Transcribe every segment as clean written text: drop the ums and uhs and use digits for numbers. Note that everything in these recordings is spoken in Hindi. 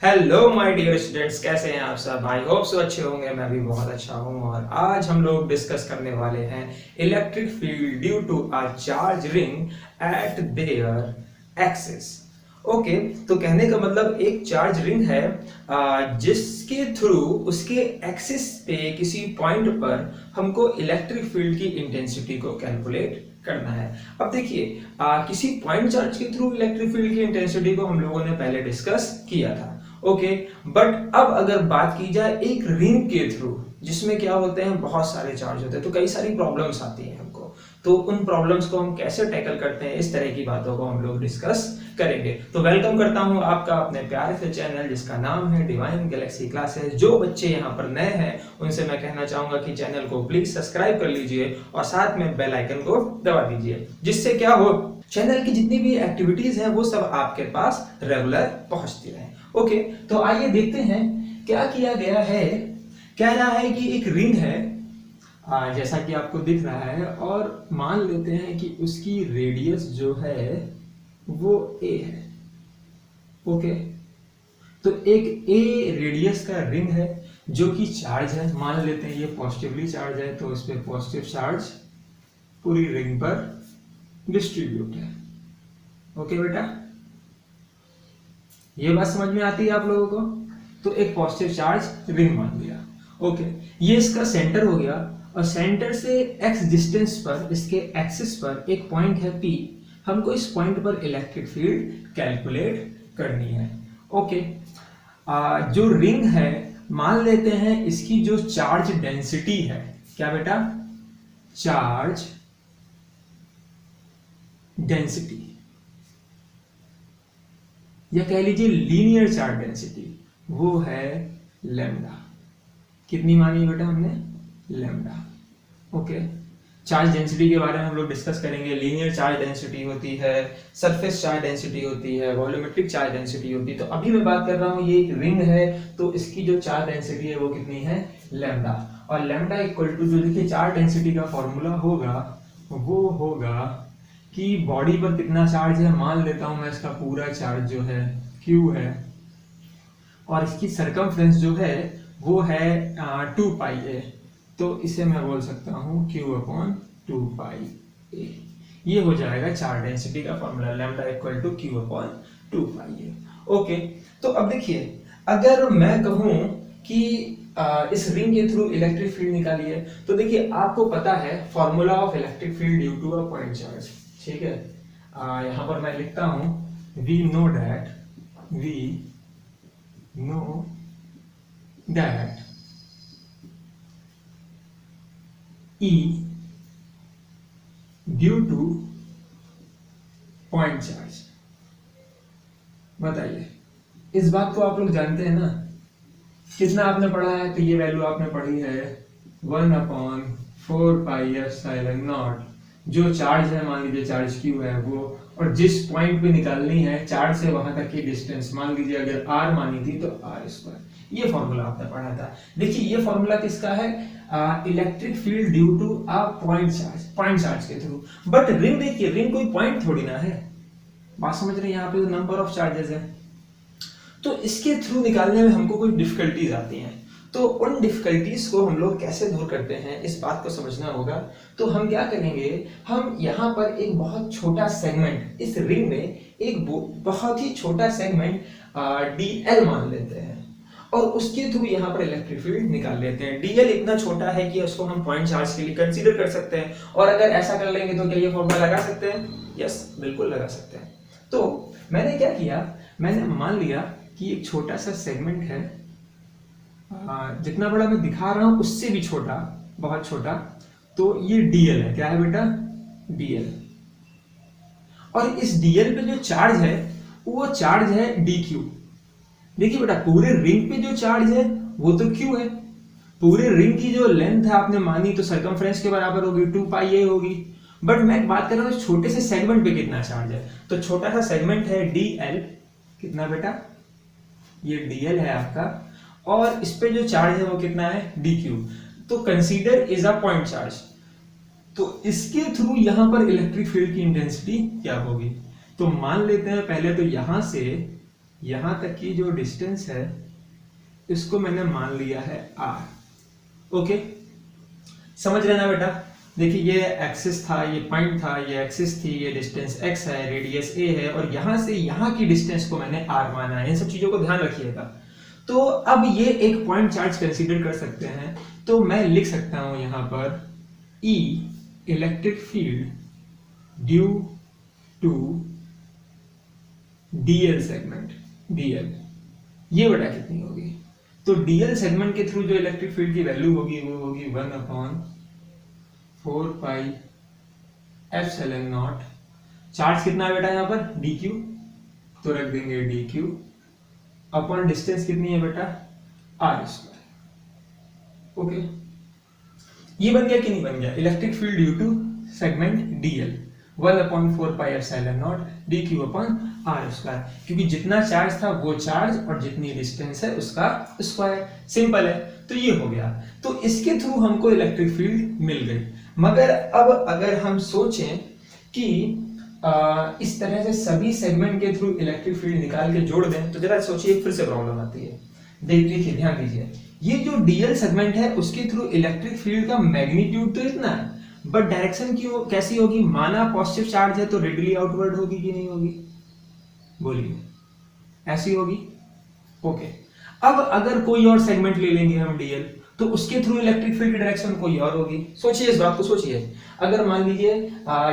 हेलो माय डियर स्टूडेंट्स, कैसे हैं आप सब। आई होप सो अच्छे होंगे। मैं भी बहुत अच्छा हूं और आज हम लोग डिस्कस करने वाले हैं electric field due to a charge ring at their axis. Okay, तो कहने का मतलब एक चार्ज रिंग है जिसके थ्रू उसके एक्सिस पे किसी पॉइंट पर हमको इलेक्ट्रिक फील्ड की इंटेंसिटी को कैलकुलेट करना है। अब देखिए, किसी पॉइंट चार्ज के थ्रू इलेक्ट्रिक फील्ड की इंटेंसिटी को हम लोगों ने पहले डिस्कस किया था। ओके, बट अब अगर बात की जाए एक रिंग के थ्रू जिसमें क्या होते हैं, बहुत सारे चार्ज होते हैं, तो कई सारी प्रॉब्लम्स आती हैं हमको। तो उन प्रॉब्लम्स को हम कैसे टैकल करते हैं, इस तरह की बातों को हम लोग डिस्कस करेंगे। तो वेलकम करता हूं आपका अपने प्यारे से चैनल जिसका नाम है डिवाइन गैलेक्सी क्लासेस। जो बच्चे यहां पर नए हैं उनसे मैं कहना चाहूंगा कि चैनल को प्लीज सब्सक्राइब कर लीजिए और साथ में बेल आइकन को दबा दीजिए, जिससे क्या हो, चैनल की जितनी भी एक्टिविटीज हैं वो सब आपके पास रेगुलर पहुंचती रहे। ओके, तो आइए देखते हैं क्या किया गया है। कह रहा है कि एक रिंग है, जैसा कि आपको दिख रहा है, और मान लेते हैं कि उसकी रेडियस जो है वो a है। ओके, तो एक a रेडियस का रिंग है जो कि चार्ज है। मान लेते हैं ये पॉजिटिवली चार्ज है, तो इस पे पॉजिटिव चार्ज पूरी रिंग पर डिस्ट्रीब्यूट है। ओके बेटा, ये बात समझ में आती है आप लोगों को। तो एक पॉजिटिव चार्ज रिंग मान लिया। ओके, ये इसका सेंटर हो गया और सेंटर से x डिस्टेंस पर इसके एक्सिस पर एक पॉइंट है P। हमको इस पॉइंट पर इलेक्ट्रिक फील्ड कैलकुलेट करनी है। ओके, जो रिंग है, मान लेते हैं इसकी जो चार्ज डेंसिटी है, क्या बेटा, चार्ज डेंसिटी, या कह लीजिए लीनियर चार्ज डेंसिटी, वो है लैम्डा। कितनी मानी बेटा हमने, लैम्डा। ओके, चार्ज डेंसिटी के बारे में हम लोग डिस्कस करेंगे। लीनियर चार्ज डेंसिटी होती है, सरफेस चार्ज डेंसिटी होती है, वॉल्यूमेट्रिक चार्ज डेंसिटी होती है। तो अभी मैं बात कर रहा हूँ, ये एक रिंग है तो इसकी जो चार्ज डेंसिटी है वो कितनी है, लैम्डा। और लैम्डा इक्वल टू, जो देखिए चार्ज डेंसिटी का फॉर्मूला होगा वो होगा कि बॉडी पर कितना चार्ज है। मान लेता हूं मैं इसका पूरा चार्ज जो है Q है, और इसकी सरकमफ्रेंस जो है वो है 2 पाई ए। तो इसे मैं बोल सकता हूं Q/2 पाई ए। ये हो जाएगा चार्ज डेंसिटी का formula, lambda equal to Q/2 pi a. Okay, तो अब देखिए, अगर मैं कहूं कि इस रिंग के थ्रू इलेक्ट्रिक फील्ड निकालिए, तो देखिए आपको पता है formula of electric field due to a point charge. ठीक है, यहां पर मैं लिखता हूं we know that E due to point charge. बताइए, इस बात को आप लोग जानते हैं ना, कितना आपने पढ़ा है, तो ये वैल्यू आपने पढ़ी है 1/4 पाई एप्सिलॉन नॉट। जो चार्ज है, मान लीजिए चार्ज Q है वो, और जिस पॉइंट पे निकालनी है चार्ज से वहां तक की डिस्टेंस, मान लीजिए अगर r मानी थी तो r²। ये फॉर्मूला आपने पढ़ा था। देखिए ये फॉर्मूला किसका है, electric field due to a point charge के थ्रू। बट रिंग, देखिए रिंग कोई पॉइंट थोड़ी ना है। बात समझ रहे हैं, यहाँ पे नंबर ऑफ चार्जेस है, तो इसके थ्रू निकालने में हमको कुछ डिफिकल्टीज आती हैं। तो उन डिफिकल्टीज को हम लोग कैसे दूर करते हैं, इस बात को समझना होगा। तो हम क्या करेंगे, हम यहाँ पर एक बहुत छोटा सेगमेंट, इस रिंग में एक बहुत ही छोटा सेगमेंट DL मान लेते हैं और उसके थ्रू यहाँ पर इलेक्ट्रिक फील्ड निकाल लेते हैं। DL इतना छोटा है कि उसको हम पॉइंट चार्ज के लिए कंसीडर कर सकते हैं, और अगर ऐसा कर लेंगे तो क्या ये फॉर्मूला लगा सकते हैं? यस, बिल्कुल लगा सकते हैं। तो मैंने क्या किया, मैंने मान लिया कि एक छोटा सा सेगमेंट है, जितना बड़ा मैं दिखा रहा हूं उससे भी छोटा, बहुत छोटा, तो ये DL है। क्या है बेटा, DL। और इस DL पे जो चार्ज है वो चार्ज है DQ। देखिए बेटा, पूरे रिंग पे जो चार्ज है वो तो Q है। पूरे रिंग की जो लेंथ है आपने मानी तो सरकमफ्रेंस के बराबर होगी, 2 पाई ए होगी। बट मैं बात कर रहा हूं छोटे से सेगमेंट पे कितना चार्ज है, तो छोटा सा सेगमेंट है DL। कितना बेटा, ये DL है आपका, और इस पे जो चार्ज है वो कितना है, DQ। तो consider is a point charge. तो इसके थ्रू यहां पर इलेक्ट्रिक फील्ड की इंटेंसिटी क्या होगी, तो मान लेते हैं पहले तो यहां से यहां तक की जो डिस्टेंस है इसको मैंने मान लिया है r। ओके, समझ रहे ना बेटा? देखिए ये एक्सिस था, ये पॉइंट था, ये एक्सिस थी, ये डिस्टेंस x है, रेडियस a है, और यहां से यहां की डिस्टेंस को मैंने r माना है। इन सब चीजों को ध्यान रखिएगा। तो अब ये एक पॉइंट चार्ज कंसीडर कर सकते हैं, तो मैं लिख सकता हूं यहां पर E electric field due to dl segment, dl ये बटा कितनी होगी? तो dl सेगमेंट के थ्रू जो इलेक्ट्रिक फील्ड की वैल्यू होगी वो होगी 1/4 पाई एप्सिलॉन नॉट। चार्ज कितना है बेटा यहाँ पर? dq, तो रख देंगे dq अपॉन डिस्टेंस कितनी है बेटा? r square. ओके, ये बन गया कि नहीं बन गया? Electric field due to segment dl 1/4 pi epsilon not dq upon r square, क्योंकि जितना चार्ज था वो चार्ज और जितनी डिस्टेंस है उसका स्क्वायर। सिंपल है। तो ये हो गया। तो इसके थ्रू हमको इलेक्ट्रिक फील्ड मिल गई। मगर अब अगर हम सोचें कि इस तरह से सभी सेगमेंट के थ्रू इलेक्ट्रिक फील्ड निकाल के जोड़ दें, तो जरा सोचिए, फिर से प्रॉब्लम आती है। देखिए, ध्यान दीजिए, ये जो डीएल सेगमेंट है उसके थ्रू इलेक्ट्रिक फील्ड का मैग्नीट्यूड तो इतना है, बट डायरेक्शन की कैसी होगी? माना पॉजिटिव चार्ज है तो रेडियली आउटवर्ड होगी कि नहीं होगी? बोलिए, ऐसी होगी। ओके, अब अगर कोई और सेगमेंट ले लेंगे हम डीएल, तो उसके थ्रू इलेक्ट्रिक फील्ड की डायरेक्शन कोई और होगी। सोचिए इस बात को, सोचिए। अगर मान लीजिए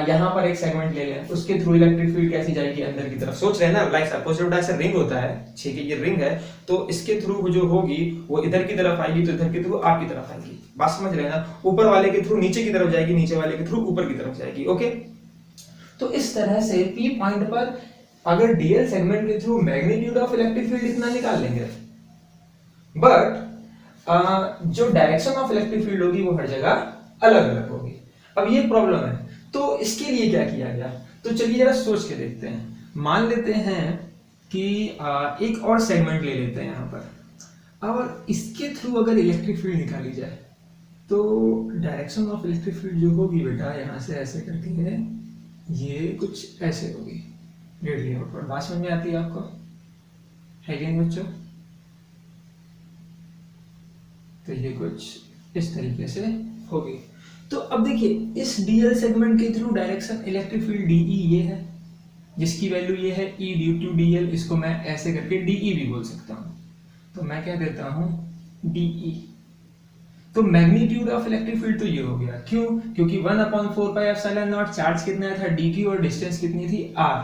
यहां पर एक सेगमेंट ले लें, उसके थ्रू इलेक्ट्रिक फील्ड कैसी जाएगी? अंदर की तरफ। सोच रहे हैं ना, लाइक सपोज ऐसा रिंग होता है, ठीक है, ये रिंग है, तो इसके थ्रू जो होगी वो इधर की तरफ आएगी, तो इधर के थ्रू आपकी तरफ आएगी। बात समझ रहे हैं ना? ऊपर वाले के थ्रू नीचे की तरफ जाएगी, नीचे वाले के थ्रू ऊपर की तरफ जाएगी। ओके, तो इस तरह से पी पॉइंट पर अगर डीएल सेगमेंट के through magnitude of electric field इतना निकाल लेंगे, बट जो डायरेक्शन ऑफ इलेक्ट्रिक फील्ड होगी वो हर जगह अलग अलग होगी। अब ये प्रॉब्लम है, तो इसके लिए क्या किया गया? तो चलिए जरा सोच के देखते हैं। मान लेते हैं कि एक और सेगमेंट ले लेते हैं यहां पर, और इसके थ्रू अगर इलेक्ट्रिक फील्ड निकाली जाए, तो डायरेक्शन ऑफ इलेक्ट्रिक फील्ड जो होगी बेटा, यहां से ऐसे करके है, ये कुछ ऐसे होगी, रेडियली आउटवर्ड। बात समझ में आती है आपको? है कि नहीं बच्चों? तो ये कुछ इस तरीके से होगी। तो अब देखिए, इस डीएल सेगमेंट के through direction electric field dE ये है, जिसकी वैल्यू ये है ई ड्यू टू डीएल। इसको मैं ऐसे करके डीई भी बोल सकता हूं, तो मैं क्या देता हूं? डीई। तो मैग्नीट्यूड ऑफ इलेक्ट्रिक फील्ड तो ये हो गया। क्यों? क्योंकि 1/4 पाई एप्सिलॉन नॉट, चार्ज कितना था? dq, और डिस्टेंस कितनी थी? r,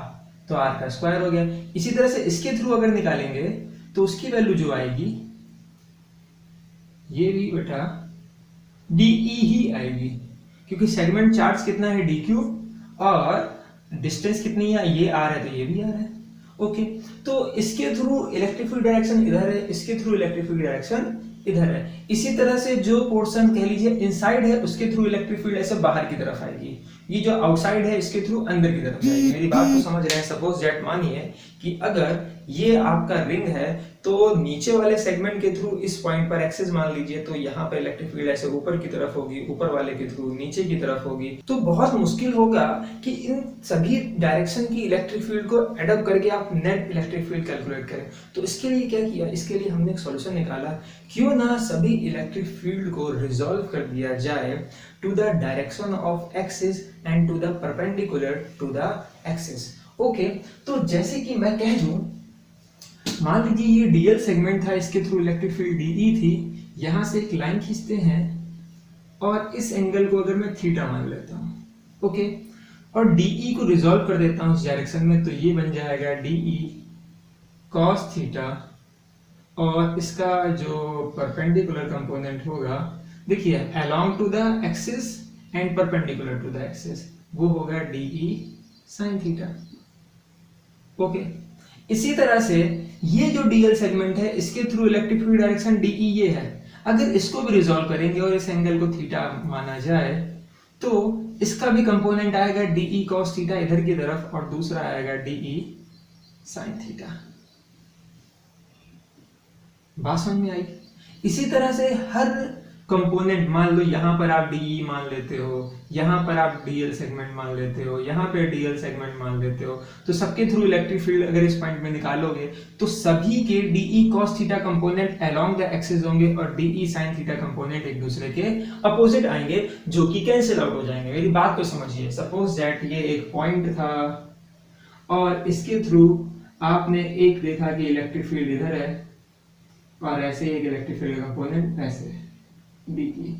तो r का स्क्वायर हो गया। इसी तरह से इसके थ्रू अगर निकालेंगे तो उसकी वैल्यू जो आएगी ये भी बेटा dE ही आएगी, क्योंकि सेगमेंट चार्ज कितना है? dq, और डिस्टेंस कितनी है? ये r है, तो ये भी r है। ओके, तो इसके थ्रू इलेक्ट्रिक फील्ड डायरेक्शन इधर है, इसके थ्रू इलेक्ट्रिक फील्ड डायरेक्शन इधर है। इसी तरह से जो पोर्शन कह लीजिए इनसाइड है, उसके थ्रू इलेक्ट्रिक फील्ड ऐसे बाहर की तरफ आएगी। ये जो आउटसाइड है इसके थ्रू अंदर की तरफ जाएगी। मेरी बात को समझ रहे हैं? सपोज दैट मानिए कि अगर ये आपका रिंग है, तो नीचे वाले सेगमेंट के थ्रू इस पॉइंट पर एक्सिस मान लीजिए, तो यहाँ पर इलेक्ट्रिक फील्ड ऐसे ऊपर की तरफ होगी, ऊपर वाले के थ्रू नीचे की तरफ होगी। तो बहुत मुश्किल होगा कि इन सभी डायरेक्शन की इलेक्ट्रिक फील्ड को एडअप करके आप नेट इलेक्ट्रिक फील्ड कैलकुलेट करें। तो इसके लिए क्या किया? इसके लिए हमने एक सॉल्यूशन निकाला, क्यों ना सभी इलेक्ट्रिक फील्ड को रिजॉल्व कर दिया जाए to the direction of axis and to the perpendicular to the axis. Okay, तो जैसे कि मैं कह दूं, मान लीजिए ये डीएल सेगमेंट था, इसके थ्रू इलेक्ट्रिक फील्ड डीई थी। यहां से एक लाइन खींचते हैं और इस एंगल को अगर मैं थीटा मान लेता हूं, ओके, और डीई को रिजॉल्व कर देता हूं उस डायरेक्शन में, तो ये बन जाएगा डीई कॉस थीटा, और इसका जो परपेंडिकुलर कंपोनेंट होगा, देखिए along to the axis and perpendicular to the axis, वो होगा डीई साइन थीटा। ओके, इसी तरह से ये जो डीएल सेगमेंट है, इसके through electric field direction DE ये है। अगर इसको भी रिजॉल्व करेंगे और इस एंगल को थीटा माना जाए, तो इसका भी कंपोनेंट आएगा डीई कॉस थीटा इधर की तरफ, और दूसरा आएगा डीई साइन थीटा। बात समझ में आई? इसी तरह से हर कंपोनेंट, मान लो यहाँ पर आप डीई मान लेते हो, यहाँ पर आप डीएल सेगमेंट मान लेते हो, यहाँ पे डीएल सेगमेंट मान लेते हो, तो सबके थ्रू इलेक्ट्रिक फील्ड अगर इस पॉइंट में निकालोगे तो सभी के DE cos theta component along the axis होंगे और डीई sin थीटा कंपोनेंट एक दूसरे के अपोजिट आएंगे, जो कि कैंसिल आउट हो जाएंगे। मेरी बात को समझिए, सपोज दैट ये एक पॉइंट था और इसके थ्रू आपने एक देखा कि इलेक्ट्रिक फील्ड इधर है और ऐसे एक इलेक्ट्रिक फील्ड कंपोनेंट ऐसे डीई।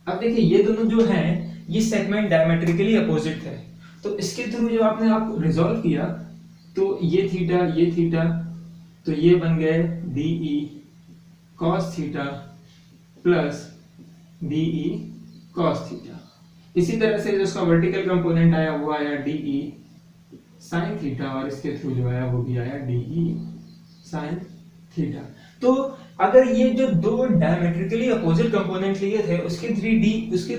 अब देखिए ये दोनों जो हैं ये सेगमेंट डायमेट्रिकली अपोजिट है, तो इसके थ्रू जो आपने आप रिजॉल्व किया तो ये थीटा, तो ये बन गए DE cos theta plus DE cos theta. इसी तरह से जो उसका वर्टिकल कंपोनेंट आया वो आया डीई sin थीटा और इसके थ्रू जो आया वो भी आया डीई sin थीटा। तो अगर ये जो दो डायमेट्रिकली अपोजिट कंपोनेंट लिए थे उसके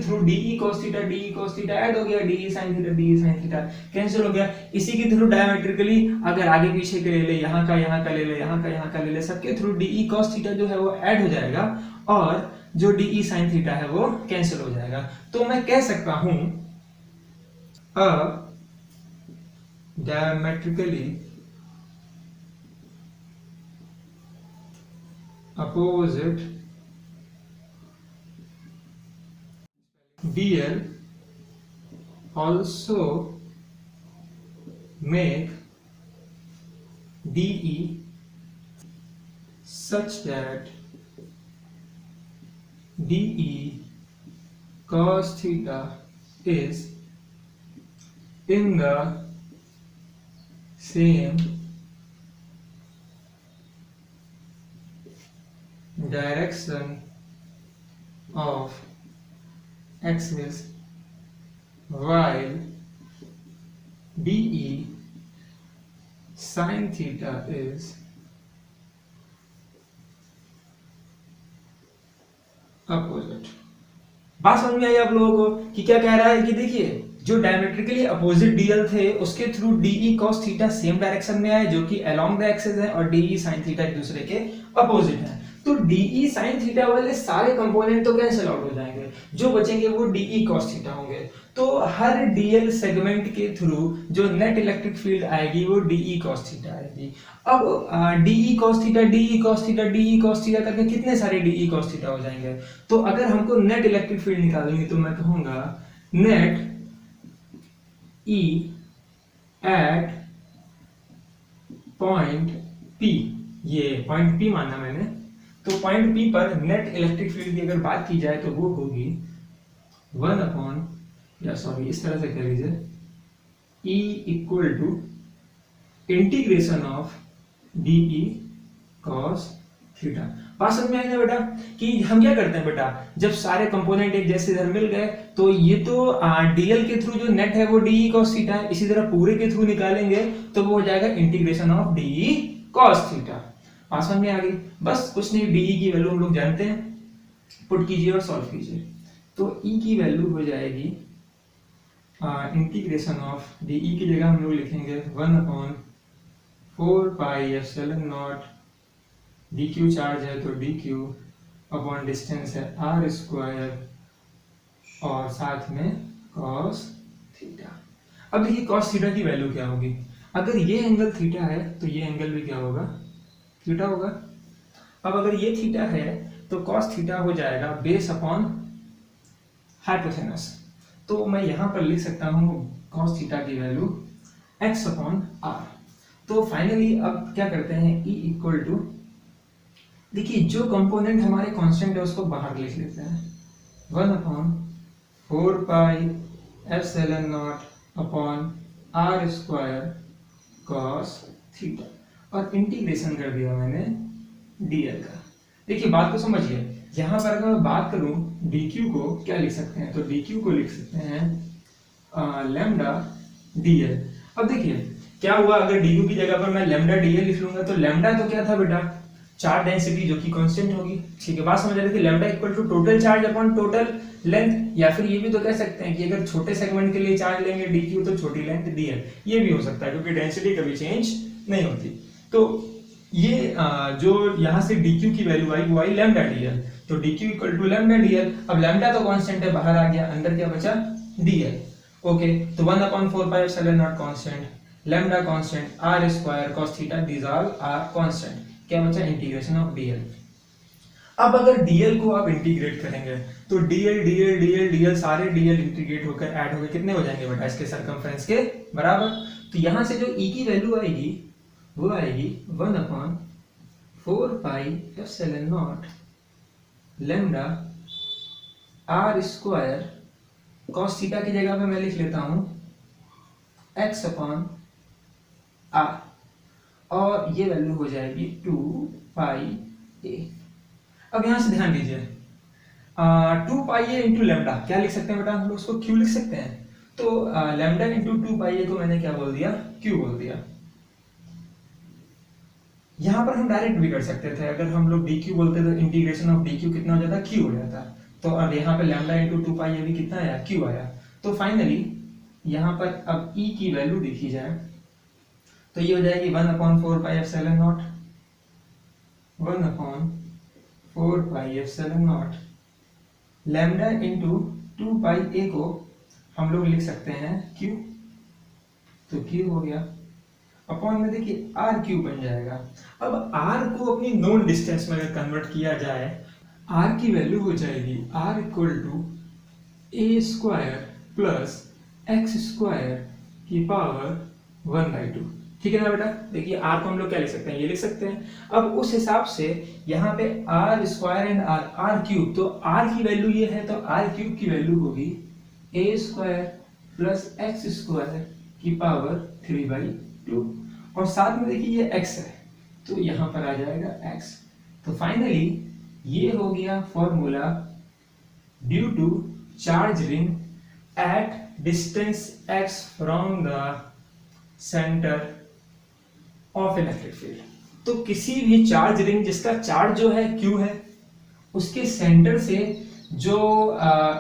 through DE cos theta add हो गया, डीई sin थीटा कैंसिल हो गया। इसी के थ्रू डायमेट्रिकली अगर आगे पीछे के ले ले, यहाँ का ले ले, यहाँ का ले ले, सबके थ्रू डीई cos थीटा जो है वो ऐड हो जाएगा और जो डीई sin थीटा है वो कैंसिल हो जाएगा। तो मैं कह सकता हूं diametrically opposite DL also make DE such that DE cos theta is in the same direction of axis while DE sin theta is opposite। बात समझ में आई आप लोगों को कि क्या कह रहा है कि देखिए जो डायमेट्रिकली अपोजिट डीएल थे उसके through DE cos theta same direction में आए जो कि अलोंग द एक्सिस है और डीई sin थीटा एक दूसरे के अपोजिट है। तो डीई sin थीटा वाले सारे कंपोनेंट तो कैंसिल आउट हो जाएंगे, जो बचेंगे वो डीई cos थीटा होंगे। तो हर डीएल सेगमेंट के थ्रू जो नेट इलेक्ट्रिक फील्ड आएगी वो डीई cos थीटा आएगी। अब डीई cos थीटा करके कितने सारे डीई cos थीटा हो जाएंगे। तो अगर हमको नेट इलेक्ट्रिक फील्ड निकालनी तो मैं कहूंगा net E at point P, ये पॉइंट P माना मैंने, तो पॉइंट P पर नेट इलेक्ट्रिक फील्ड की अगर बात की जाए तो वो होगी इस तरह से कह लीजिए E equal to integration of DE cos theta. बात समझ में आई ना बेटा कि हम क्या करते हैं बेटा, जब सारे कंपोनेंट एक जैसे इधर मिल गए तो ये तो डीएल के थ्रू जो नेट है वो डीई cos थीटा है, इसी तरह पूरे के थ्रू निकालेंगे तो वो हो जाएगा integration of DE cos theta. बात समझ में आ गई। बस कुछ नहीं, डीई की वैल्यू हम लोग जानते हैं, पुट कीजिए और सॉल्व कीजिए। तो ई की वैल्यू हो जाएगी इंटीग्रेशन ऑफ डीई की जगह हम लोग लिखेंगे 1/4 pi epsilon not, dq charge है तो dq अपॉन डिस्टेंस है r स्क्वायर और साथ में cos थीटा। अब देखिए cos थीटा की वैल्यू क्या होगी, अगर ये एंगल थीटा है तो ये एंगल भी क्या होगा, थीटा होगा। अब अगर ये थीटा है तो cos थीटा हो जाएगा बेस अपॉन हाइपोथेनस, तो मैं यहां पर लिख सकता हूं cos थीटा की वैल्यू x अपॉन r। तो फाइनली अब क्या करते हैं, E इक्वल टू, देखिए जो कंपोनेंट हमारे कांस्टेंट है उसको बाहर लिख लेते हैं 1/4 pi epsilon not upon r square cos theta और इंटीग्रेशन कर दिया मैंने dl का। देखिए बात को समझिए, यहां पर अगर मैं बात करूं dq को क्या लिख सकते हैं, तो dq को लिख सकते हैं लैम्डा dl। अब देखिए क्या हुआ, अगर dq की जगह पर मैं लैम्डा dl लिख लूंगा तो लैम्डा तो क्या था बेटा, चार्ज डेंसिटी जो कि कांस्टेंट होगी। ठीक है, बात समझ आ रही थी, lambda equal to total charge upon total length, या फिर ये भी तो कह सकते हैं कि अगर छोटे सेगमेंट के लिए चार्ज लेंगे dq तो छोटी लेंथ dl, ये भी हो सकता है क्योंकि डेंसिटी कभी चेंज नहीं होती। तो ये जो यहाँ से dq की वैल्यू आई वो आई लैम्डा dl। तो dq equal to lambda dl। अब लैम्डा तो कांस्टेंट है, बाहर आ गया, अंदर क्या बचा dl। ओके, तो 1/4 pi epsilon naught constant, lambda constant, r square cos theta these all are constant, क्या बचा इंटीग्रेशन ऑफ dl। अब अगर dl को आप इंटीग्रेट करेंगे तो dl dl dl dl सारे dl इंटीग्रेट होकर ऐड होकर कितने हो जाएंगे बेटा, इसके सरकमफ्रेंस के बराबर। तो यहां से जो e की वैल्यू आएगी वो आएगी 1/4 pi epsilon not lambda r square cos theta की जगह पे मैं लिख लेता हूं x अपॉन r, और ये वैल्यू हो जाएगी 2 पाई a। अब यहां से ध्यान दीजिए 2 पाई ए इंटू लैम्डा क्या लिख सकते हैं बेटा, हम लोग उसको क्यू लिख सकते हैं। तो लैम्डा इंटू 2 पाई ए को मैंने क्या बोल दिया, क्यू बोल दिया। यहां पर हम डायरेक्ट भी कर सकते थे, अगर हम लोग डी क्यू बोलते तो इंटीग्रेशन ऑफ डी क्यू कितना हो जाता, क्यू हो जाता। तो अब यहाँ पे लैम्डा इंटू 2 पाई ए भी कितना आया, क्यू आया। तो फाइनली यहाँ पर अब ई की वैल्यू देखी जाए तो ये हो जाएगी 1/4 pi epsilon not, 1/4 pi epsilon not lambda into 2 पाई ए को हम लोग लिख सकते हैं क्यू, तो क्यू हो गया अपॉन में देखिए आर क्यू बन जाएगा। अब आर को अपनी नोन डिस्टेंस में अगर कन्वर्ट किया जाए, आर की वैल्यू हो जाएगी r equal to a square plus x square की पावर 1/2। ठीक है ना बेटा, देखिए आर को हम लोग क्या लिख सकते हैं, ये लिख सकते हैं। अब उस हिसाब से यहाँ पे r square and r cube, तो आर की वैल्यू ये है तो आर क्यूब की वैल्यू होगी a square plus x square की पावर 3/2, और साथ में देखिए ये x है तो यहां पर आ जाएगा x। तो फाइनली ये हो गया formula due to charge ring at distance x from the centre of electric field. तो किसी भी चार्ज रिंग जिसका चार्ज जो है q है, उसके सेंटर से जो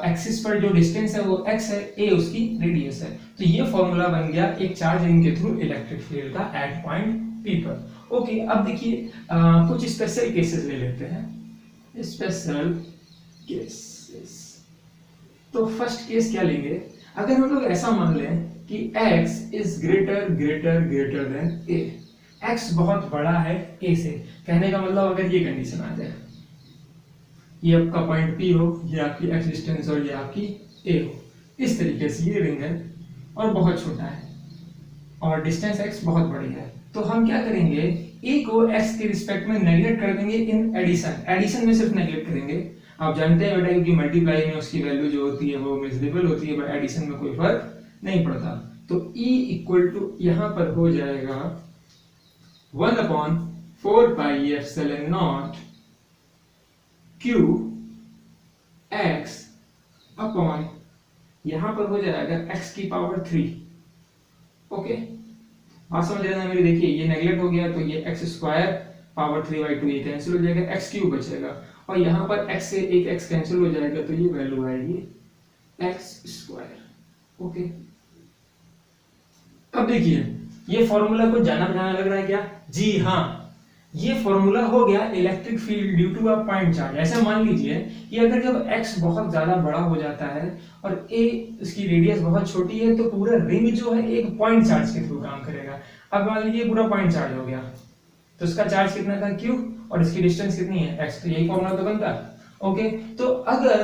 एक्सिस पर जो डिस्टेंस है वो x है, a उसकी रेडियस है। तो ये फॉर्मूला बन गया एक चार्ज रिंग के थ्रू इलेक्ट्रिक फील्ड का एट पॉइंट p पर। ओके, अब देखिए कुछ स्पेशल केसेस ले लेते हैं, स्पेशल केसेस। तो फर्स्ट केस क्या लेंगे, अगर हम लोग ऐसा मान लें कि x is greater greater greater than a, x बहुत बड़ा है a से, कहने का मतलब अगर ये कंडीशन आ जाए, ये आपका पॉइंट P हो, ये आपकी x डिस्टेंस और ये आपकी A हो, इस तरीके से ये रिंग है और बहुत छोटा है और डिस्टेंस x बहुत बड़ी है, तो हम क्या करेंगे A को x के रिस्पेक्ट में नेगलेक्ट कर देंगे इन एडिशन, एडिशन में सिर्फ नेगलेक्ट करेंगे। आप जानते हैं बेटा कि मल्टीप्लाई में उसकी वैल्यू जो होती है वो मेजरेबल होती है, बट एडिशन में कोई फर्क नहीं पड़ता। तो E इक्वल टू यहाँ पर हो जाएगा 1/4 pi epsilon not Q x upon यहां पर हो जाएगा x की पावर 3। ओके, बात समझ रहे हैं मेरी, देखिए ये नेगलेक्ट हो गया तो ये x स्क्वायर पावर 3/2 ये कैंसिल हो जाएगा, x क्यूब बचेगा और यहां पर x से एक x कैंसिल हो जाएगा तो ये वैल्यू आएगी x स्क्वायर। ओके, अब देखिए ये फॉर्मूला को जाना पहचाना लग रहा है क्या, जी हाँ, ये फॉर्मूला हो गया electric field due to a point charge. ऐसे मान लीजिए कि अगर जब x बहुत ज्यादा बड़ा हो जाता है और a इसकी रेडियस बहुत छोटी है तो पूरा रिंग जो है एक पॉइंट चार्ज के थ्रू काम करेगा। अब मान लीजिए पूरा पॉइंट चार्ज हो गया तो इसका चार्ज कितना था q और इसकी डिस्टेंस कितनी है x, तो यही फॉर्मूला तो बनता है। ओके, तो अगर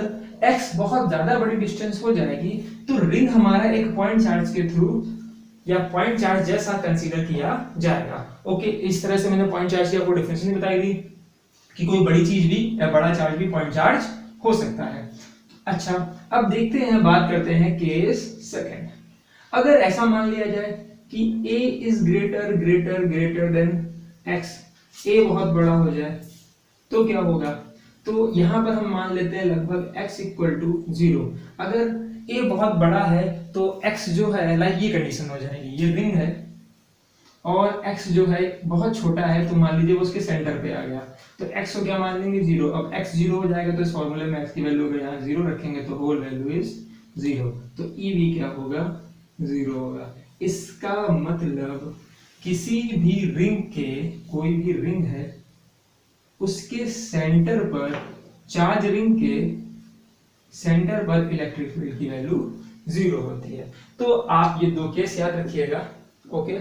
x बहुत ज्यादा बड़ी डिस्टेंस हो जाएगी तो रिंग हमारा एक पॉइंट चार्ज के थ्रू या पॉइंट चार्ज जैसा कंसीडर किया जाएगा। ओके, इस तरह से मैंने पॉइंट चार्ज की आपको डेफिनेशन बताई दी कि कोई बड़ी चीज भी या बड़ा चार्ज भी पॉइंट चार्ज हो सकता है। अच्छा, अब देखते हैं, बात करते हैं केस सेकंड। अगर ऐसा मान लिया जाए कि a is greater greater greater than x, a बहुत बड़ा हो जाए तो क्या होगा, तो यहां पर हम मान लेते हैं लगभग x इक्वल टू 0। अगर a बहुत बड़ा है तो x जो है लाइक ये कंडीशन हो जाएगी, ये रिंग है और x जो है बहुत छोटा है तो मान लीजिए वो उसके सेंटर पे आ गया तो x को क्या मान लेंगे 0। अब x 0 हो जाएगा तो इस फॉर्मूले में x की वैल्यू को यहाँ 0 रखेंगे तो होल वैल्यू इज 0, तो e भी क्या होगा 0 होगा। इसका मतलब किसी भी रिंग के, कोई भी रिंग है उसके सेंटर पर चार्ज रिंग के सेंटर पर इलेक्ट्रिक फील्ड की वैल्यू 0 होती है। तो आप ये दो केस याद रखिएगा। ओके,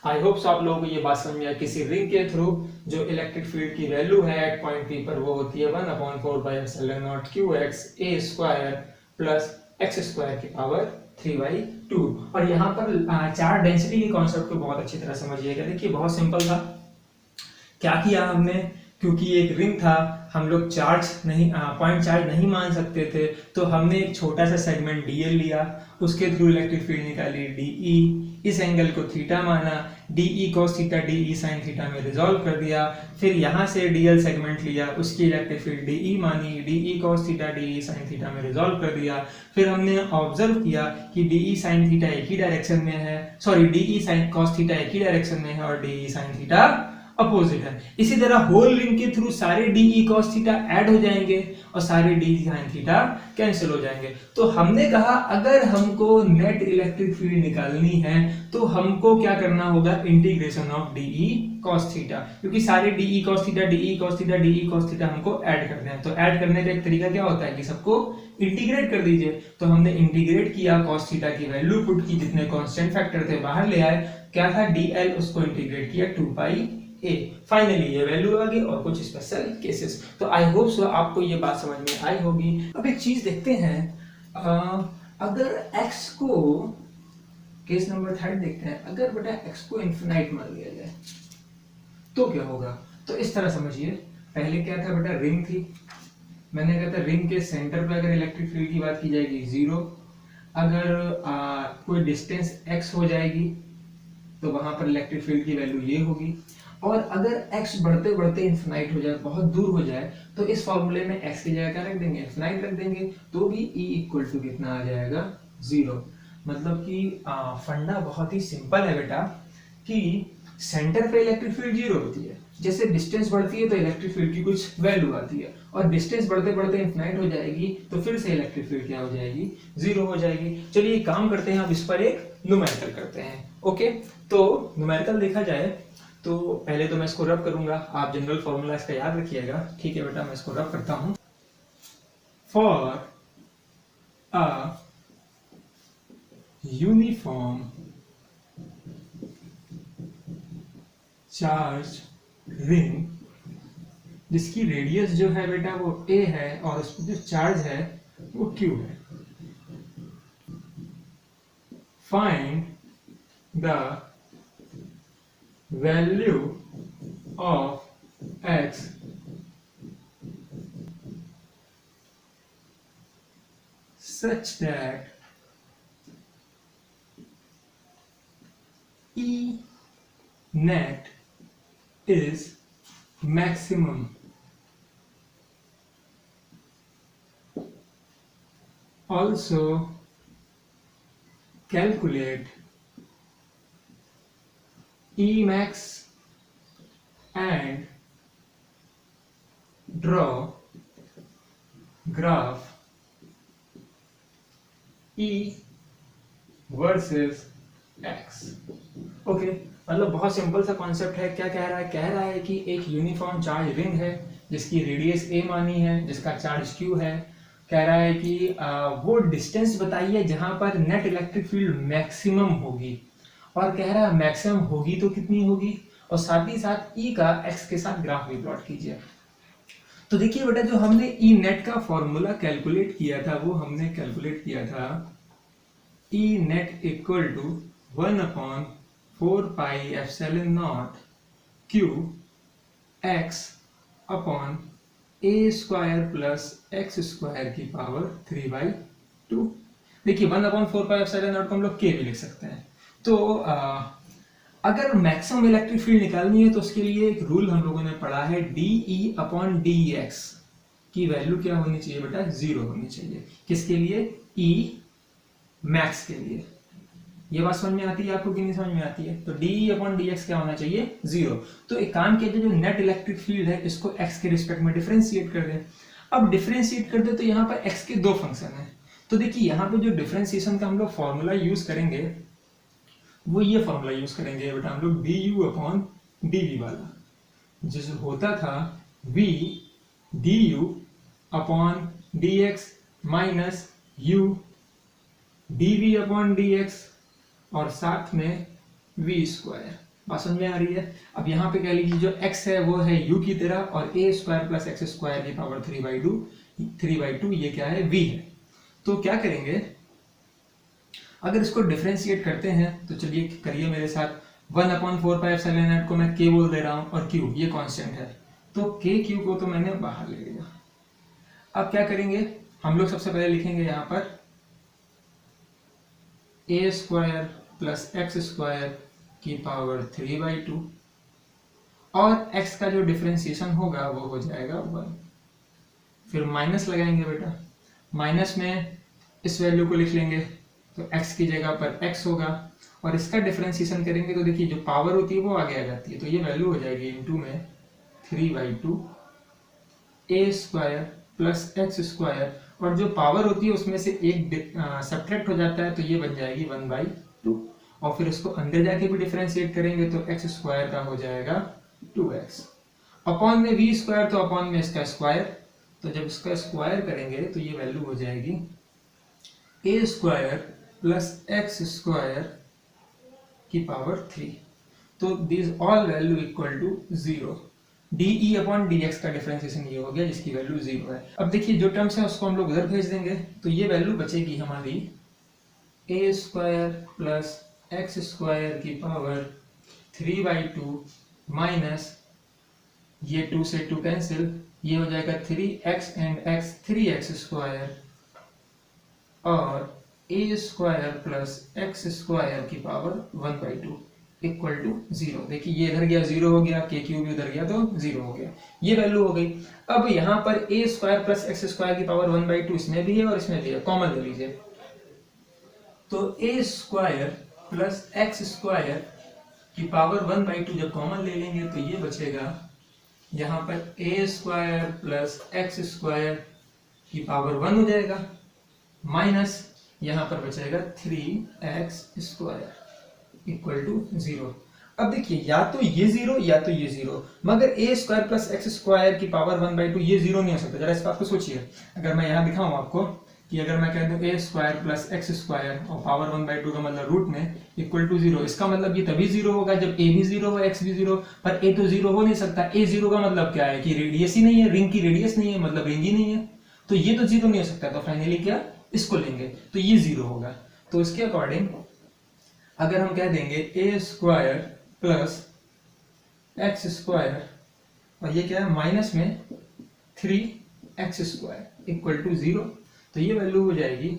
आई होप सो आप लोगों को ये बात समझ में आए। किसी रिंग के थ्रू जो इलेक्ट्रिक फील्ड की वैल्यू है एट पॉइंट पी पर वो होती है 1/4 qx a square plus x square की पावर 3/2। और यहाँ पर चार्ज डेंसिटी के कॉन्सेप्ट को बहुत अच्छी तरह समझिएगा। देखिए बहुत सिंपल था। क्या किया हमने, क्योंकि एक रिंग था, हम लोग चार्ज नहीं पॉइंट चार्ज नहीं मान सकते थे, तो हमने एक छोटा सा सेगमेंट dl लिया, उसके थ्रू इलेक्ट्रिक फील्ड निकाली de, इस एंगल को थीटा माना, de cos theta de sin theta में रिजॉल्व कर दिया। फिर यहाँ से dl सेगमेंट लिया, उसकी इलेक्ट्रिक फील्ड de मानी, de cos theta de sin theta में रिजॉल्व कर दिया। फिर हमने ऑब्जर्व किया कि de sin थीटा एक ही डायरेक्शन में है, sorry de sin cos theta एक ही डायरेक्शन में है और de sin थीटा अपोजिट है। इसी तरह होल रिंग के थ्रू सारे D E cos theta add हो जाएंगे और सारे डी साइन थीटा कैंसिल हो जाएंगे। तो हमने कहा अगर हमको नेट इलेक्ट्रिक फील्ड निकालनी है तो हमको क्या करना होगा, integration of D E cos theta, क्योंकि सारे D E cos theta D E cos theta D E cos theta हमको ऐड करने हैं। तो ऐड करने का एक तरीका क्या होता है कि सबको इंटीग्रेट कर दीजिए। तो हमने इंटीग्रेट किया, कॉस थीटा की वैल्यू पुट की, जितने कांस्टेंट फैक्टर थे बाहर ले आए, क्या था डीएल, उसको इंटीग्रेट किया 2 ए, फाइनली ये वैल्यू आ गई और कुछ स्पेशल केसेस। तो आई होप सो आपको ये बात समझ में आई होगी। अब एक चीज देखते हैं, अगर x को, केस नंबर 3 देखते हैं, अगर बेटा x को इन्फिनाइट मान लिया जाए तो क्या होगा। तो इस तरह समझिए, पहले क्या था बेटा, रिंग थी, मैंने कहा था रिंग के सेंटर पे अगर इलेक्ट्रिक फील्ड की बात की जाएगी 0, अगर कोई डिस्टेंस x हो जाएगी तो वहां पर इलेक्ट्रिक फील्ड की वैल्यू ये होगी। और अगर x बढ़ते बढ़ते इन्फिनाइट हो जाए, बहुत दूर हो जाए, तो इस फॉर्मूले में x की जगह क्या रख देंगे, इन्फिनाइट रख देंगे, तो भी E इक्वल टू कितना आ जाएगा, 0। मतलब कि फंडा बहुत ही सिंपल है बेटा, कि सेंटर पे इलेक्ट्रिक फील्ड 0 होती है, जैसे डिस्टेंस बढ़ती है तो इलेक्ट्रिक फील्ड की कुछ वैल्यू आती है, और डिस्टेंस बढ़ते बढ़ते इन्फिनाइट हो जाएगी तो फिर से इलेक्ट्रिक फील्ड क्या हो जाएगी, 0 हो जाएगी। चलिए एक काम करते हैं, अब इस पर एक न्यूमेरिकल करते हैं। ओके, तो न्यूमेरिकल देखा जाए तो पहले तो मैं इसको रब करूंगा, आप जनरल फॉर्मूला इसका याद रखिएगा। ठीक है बेटा, मैं इसको रब करता हूं। For a uniform charge ring जिसकी रेडियस जो है बेटा वो a है और उस पर जो चार्ज है वो q है, find the value of x such that E net is maximum. Also calculate E max and draw graph E versus X। Okay, मतलब बहुत सिंपल सा कॉन्सेप्ट है। क्या कह रहा है, कह रहा है कि एक यूनिफॉर्म चार्ज रिंग है जिसकी रेडियस a मानी है, जिसका चार्ज q है। कह रहा है कि वो डिस्टेंस बताइए जहां पर नेट इलेक्ट्रिक फील्ड मैक्सिमम होगी, और कह रहा है मैक्सिमम होगी तो कितनी होगी, और साथ ही साथ E का x के साथ ग्राफ भी प्लॉट कीजिए। तो देखिए बेटा, जो हमने E नेट का फॉर्मूला कैलकुलेट किया था वो हमने कैलकुलेट किया था E net equal to 1/4 pi epsilon naught Q x upon a square plus x square की पावर 3/2। देखिए 1/4 पाई एप्सिलॉन नॉट को हम लोग k भी लिख सकते हैं। तो अगर मैक्सिमम इलेक्ट्रिक फील्ड निकालनी है तो उसके लिए एक रूल हम लोगों ने पढ़ा है, DE अपॉन DX की वैल्यू क्या होनी चाहिए बेटा, 0 होनी चाहिए। किसके लिए, E मैक्स के लिए। ये बात समझ में आती है आपको कि नहीं समझ में आती है। तो DE अपॉन DX क्या होना चाहिए, 0। तो एक काम कीजिए, जो नेट इलेक्ट्रिक फील्ड है इसको x के रिस्पेक्ट में डिफरेंशिएट कर दें। अब डिफरेंशिएट कर दे तो यहाँ पर x के दो फंक्शन है। तो देखिए यहाँ पे जो डिफरेंशिएशन का हम लोग फॉर्मूला यूज करेंगे वो ये फॉर्मूला यूज करेंगे बेटा हम लोग, du अपॉन dv वाला, जिस होता था v du upon d x minus u d v upon d x और साथ में वी स्क्वायर। बात समझ में आ रही है। अब यहाँ पे कह लीजिए जो x है वो है u की तरह और a square plus x square की पावर 3/2 ये क्या है v है। तो क्या करेंगे, अगर इसको डिफरेंशिएट करते हैं तो चलिए करिए मेरे साथ। 1/4πε0 को मैं k बोल दे रहा हूँ और q ये कांस्टेंट है, तो k q को तो मैंने बाहर ले लिया। अब क्या करेंगे हम लोग, सबसे पहले लिखेंगे यहाँ पर a square plus x square की पावर 3/2 और x का जो डिफरेंशिएशन होगा वो हो जाएगा 1। फिर माइनस लगाएंगे बेटा, माइनस में इस वैल्यू को लिख लेंगे तो x की जगह पर x होगा और इसका डिफरेंशिएशन करेंगे तो देखिए जो पावर होती है वो आगे आ जाती है, तो ये वैल्यू हो जाएगी इनटू में 3/2 a square plus x square और जो पावर होती है उसमें से एक सब्ट्रैक्ट हो जाता है तो ये बन जाएगी 1/2 और फिर इसको अंदर जाके भी डिफरेंशिएट करेंगे तो एक्स स्क्वायर का हो जाएगा 2x अपॉन में v स्क्वायर तो अपॉन में इसका स्क्वायर, तो जब इसका स्क्वायर करेंगे तो ये वैल्यू हो जाएगी a square plus x square की पावर 3। तो this all value equal to 0। de upon dx का डिफरेंशिएशन ये हो गया जिसकी वैल्यू 0 है। अब देखिए जो टर्म्स है उसको हम लोग उधर भेज देंगे तो ये वैल्यू बचेगी हमारी a square plus x square की पावर 3/2 माइनस ये 2 से 2 कैंसिल, ये हो जाएगा 3x and x 3x square और a square plus x square की पावर 1/2 इक्वल टू 0। देखिए ये इधर गया 0 हो गया, के क्यूब भी उधर गया तो 0 हो गया, ये वैल्यू हो गई। अब यहाँ पर a square plus x square की पावर 1/2 इसमें भी है और इसमें भी है, कॉमन ले लीजिए। तो a square plus x square की पावर 1/2 जब कॉमन ले लेंगे तो ये बचेगा यहाँ पर a square plus x square की पावर 1 हो जाएगा माइनस यहाँ पर बचेगा 3x स्क्वायर इक्वल टू 0। अब देखिए या तो ये 0 या तो ये 0, मगर a square plus x square की पावर 1/2 ये 0 नहीं हो सकता। जरा इस बात को सोचिए, अगर मैं यहाँ दिखाऊं आपको कि अगर मैं कह दूं a square plus x square और पावर 1/2 का मतलब रूट में इक्वल टू 0, इसका मतलब ये तभी 0 होगा जब a भी 0 हो x भी 0, पर a तो 0 हो नहीं सकता। a 0 का मतलब क्या है कि रेडियस ही नहीं है, रिंग की रेडियस नहीं है, मतलब रिंग ही नहीं है, तो ये तो 0 नहीं हो सकता। तो फाइनली क्या, इसको लेंगे तो ये 0 होगा। तो इसके अकॉर्डिंग अगर हम कह देंगे a square plus x square और ये क्या है माइनस में 3x स्क्वायर इक्वल टू 0, तो ये वैल्यू हो जाएगी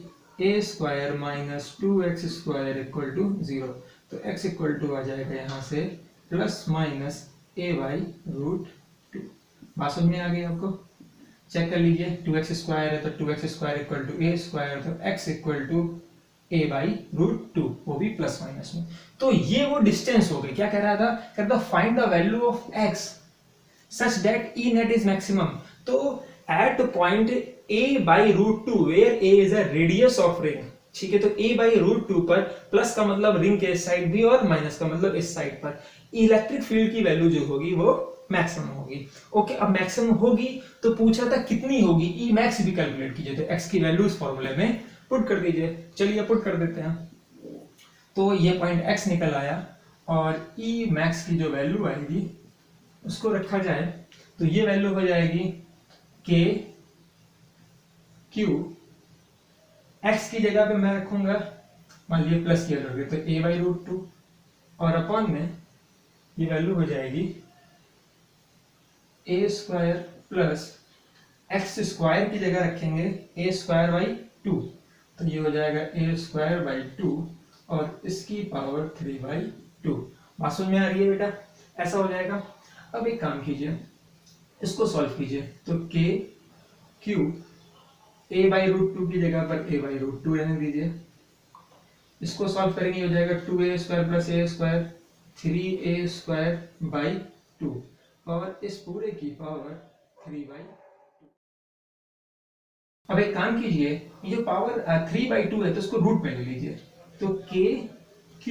a square minus 2x square equal to 0। तो x इक्वल टू आ जाएगा यहाँ से प्लस माइनस a/√2। बात समझ में आ गई आपको? चेक कर लीजिए, 2x स्क्वायर है तो 2x square equal to a square, तो x इक्वल टू a/√2, वो भी प्लस माइनस में। तो ये वो डिस्टेंस हो गई। क्या कह रहा था, कह रहा था find the value of x such that E net is maximum। तो at point a/√2 where a is a radius of ring, ठीक है, तो a/√2 पर प्लस का मतलब रिंग के इस साइड भी और माइनस का मतलब इस साइड पर इलेक्ट्रिक फील्ड की वैल्यू जो होगी वो मैक्सिमम होगी। ओके, अब मैक्सिमम होगी तो पूछा था कितनी होगी, ई मैक्स भी कैलकुलेट कीजिए, तो x की वैल्यू इस फॉर्मूले में पुट कर दीजिए। चलिए पुट कर देते हैं, तो ये पॉइंट x निकल आया और ई मैक्स की जो वैल्यू आएगी उसको रखा जाए तो ये वैल्यू हो जाएगी k q, x की जगह पे मैं रखूंगा मान लीजिए प्लस किया करोगे तो a/√2 और अपॉन में ये वैल्यू हो जाएगी a square plus x square की जगह रखेंगे a स्क्वायर/2, तो ये हो जाएगा a स्क्वायर/2 और इसकी पावर 3/2। बात समझ में आ रही है बेटा? ऐसा हो जाएगा। अब एक काम कीजिए, इसको सॉल्व कीजिए, तो k q a/√2 की जगह पर a/√2 रहने दीजिए। इसको सॉल्व करेंगे हो जाएगा 2a square plus a square 3a स्क्वायर/2 और इस पूरे की पावर 3/2। अब एक काम कीजिए, ये जो पावर 3/2 है तो इसको रूट में ले लीजिए, तो k q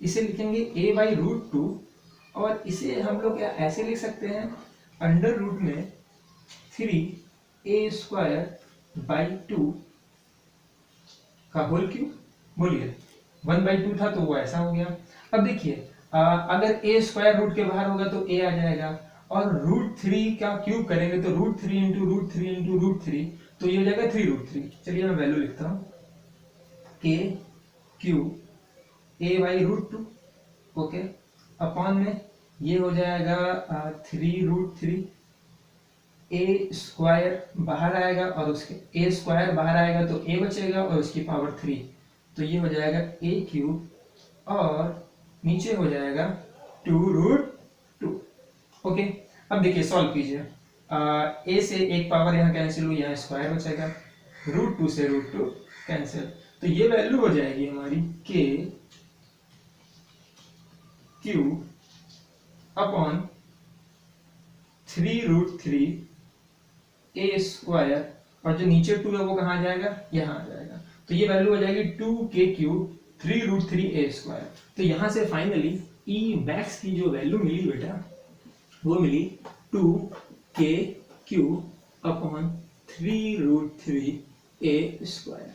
इसे लिखेंगे a/√2 और इसे हम लोग क्या ऐसे लिख सकते हैं, अंडर रूट में 3 ए स्क्वायर बाई 2 का होल क्यूब। बोलिए 1/2 था तो वो ऐसा हो गया। अब देखिए अगर ए स्क्वायर रूट के बाहर होगा तो ए आ जाएगा, और √3 का क्यूब करेंगे तो √3 इंटू √3 इंटू √3, तो ये हो जाएगा 3√3। चलिए मैं वैल्यू लिखता हूँ a cube a by √2, okay, upon में ये हो जाएगा 3√3, ए स्क्वायर बाहर आएगा और उसके ए स्क्वायर बाहर आएगा तो ए बचेगा और उसकी पावर 3, तो ये हो जाएगा ए क्यूब, और नीचे हो जाएगा 2√2, ओके। अब देखिए सॉल्व कीजिए, ए से एक पावर यहाँ कैंसिल हुई, यहाँ स्क्वायर बचेगा, √2 से √2 कैंसिल, तो ये वैल्यू हो जाएगी हमारी के क्यूब अपॉन 3√3 ए स्क्वायर, और जो नीचे 2 है वो कहाँ आ जाएगा, यहाँ आ जाएगा, तो ये वैल्यू हो जाएगी 2k क्यूब 3√3 ए स्क्वायर। तो यहाँ से फाइनली ई मैक्स की जो वैल्यू मिली बेटा वो मिली 2k क्यूब अपॉन 3√3 ए स्क्वायर,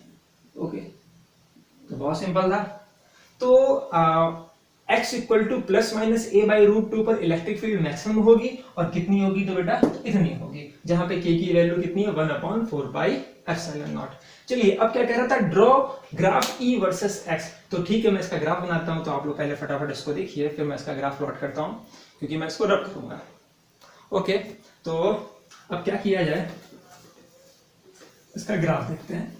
ओके। तो बहुत सिंपल था। तो x equal two plus minus a by √2 पर इलेक्ट्रिक फील्ड मैक्सिमम होगी, और कितनी होगी तो बेटा इतनी होगी, जहां पे k की वैल्यू कितनी है 1/4πε0। चलिए अब क्या कह रहा था, draw graph E versus x। तो ठीक है मैं इसका ग्राफ बनाता हूं, तो आप लोग पहले फटाफट इसको देखिए, फिर मैं इसका ग्राफ प्लॉट करता हूं, क्योंकि मैं इसको रब करूंगा, ओके। तो अब क्या किया जाए, इसका ग्राफ देखते हैं।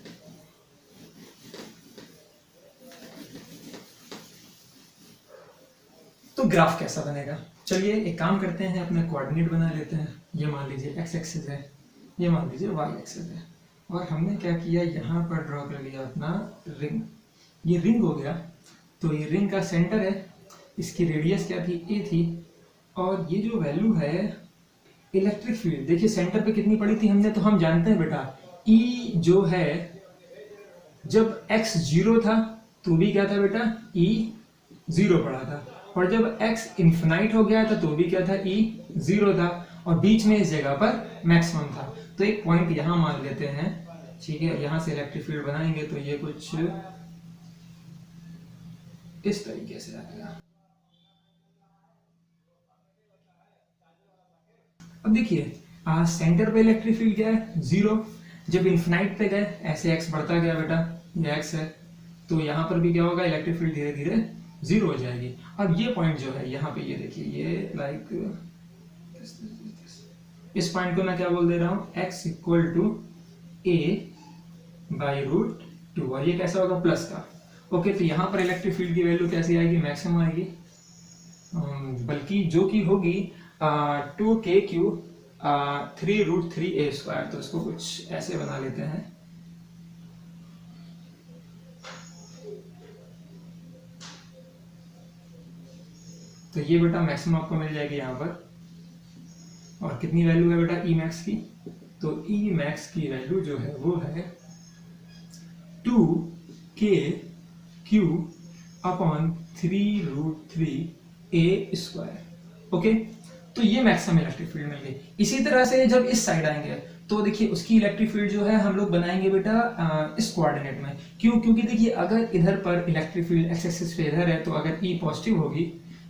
तो ग्राफ कैसा बनेगा, चलिए एक काम करते हैं, अपने कोऑर्डिनेट बना लेते हैं। ये मान लीजिए x एक्सिस है, ये मान लीजिए y एक्सिस है, और हमने क्या किया, यहाँ पर ड्रॉ कर लिया अपना रिंग। ये रिंग हो गया, तो ये रिंग का सेंटर है, इसकी रेडियस क्या थी, a थी, और ये जो वैल्यू है इलेक्ट्रिक फील्ड, देखिए सेंटर पे कितनी पड़ी थी हमने, तो हम जानते हैं बेटा E जो है, जब x 0 था तो भी क्या था बेटा, E 0 पड़ा था, और जब x इन्फिनाइट हो गया था तो भी क्या था, E 0 था, और बीच में इस जगह पर मैक्सिमम था। तो एक पॉइंट यहां मान लेते हैं, ठीक है, यहां से इलेक्ट्रिक फील्ड बनाएंगे तो ये कुछ इस तरीके से आएगा। अब देखिए सेंटर पे इलेक्ट्रिक फील्ड क्या है, 0, जब इन्फिनाइट पे गए ऐसे x बढ़ता गया बेटा, ये x है, तो यहाँ पर भी क्या होगा, इलेक्ट्रिक फील्ड धीरे धीरे 0 हो जाएगी। अब ये पॉइंट जो है यहाँ पे, ये देखिए, ये लाइक इस पॉइंट को मैं क्या बोल दे रहा हूँ, x equal to a by √2, और ये कैसा होगा, प्लस का, ओके। तो यहाँ पर इलेक्ट्रिक फील्ड की वैल्यू कैसी आएगी, मैक्सिमम आएगी, बल्कि जो कि होगी 2k क्यूब 3√3 ए स्क्वायर। तो इसको कुछ ऐसे बना लेते हैं, तो ये बेटा मैक्सिमम आपको मिल जाएगी यहाँ पर, और कितनी वैल्यू है बेटा ई मैक्स की, तो ई मैक्स की वैल्यू जो है वो है 2k क्यूब अपॉन 3√3 ए स्क्वायर, ओके। तो ये मैक्सिमम इलेक्ट्रिक फील्ड मिल गई। इसी तरह से जब इस साइड आएंगे तो देखिए उसकी इलेक्ट्रिक फील्ड जो है हम लोग बनाएंगे बेटा इस कोऑर्डिनेट में, क्यों, क्योंकि देखिए अगर इधर पर इलेक्ट्रिक फील्ड एक्स एक्सिस पे इधर है, तो अगर ई पॉजिटिव होगी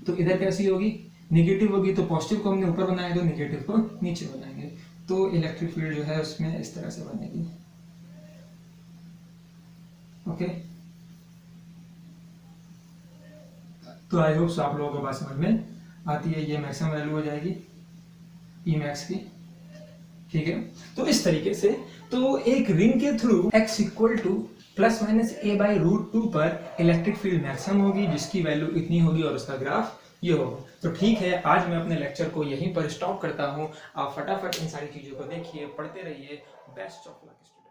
तो इधर कैसी होगी, नेगेटिव होगी, तो पॉजिटिव को हमने ऊपर बनाया तो नेगेटिव को नीचे बनाएंगे, तो इलेक्ट्रिक फील्ड जो है उसमें इस तरह से बनेगी, ओके। तो आई होप आप लोगों को बात समझ में आती है। ये मैक्सिमम वैल्यू हो जाएगी ई मैक्स की, ठीक है। तो इस तरीके से तो एक रिंग के through x equal two plus minus a by √2 पर इलेक्ट्रिक फील्ड मैक्सिमम होगी, जिसकी वैल्यू इतनी होगी, और उसका ग्राफ ये होगा। तो ठीक है, आज मैं अपने लेक्चर को यहीं पर स्टॉप करता हूँ। आप फटाफट इन सारी चीज़ों को देखिए, पढ़ते रहिए। Best of luck student.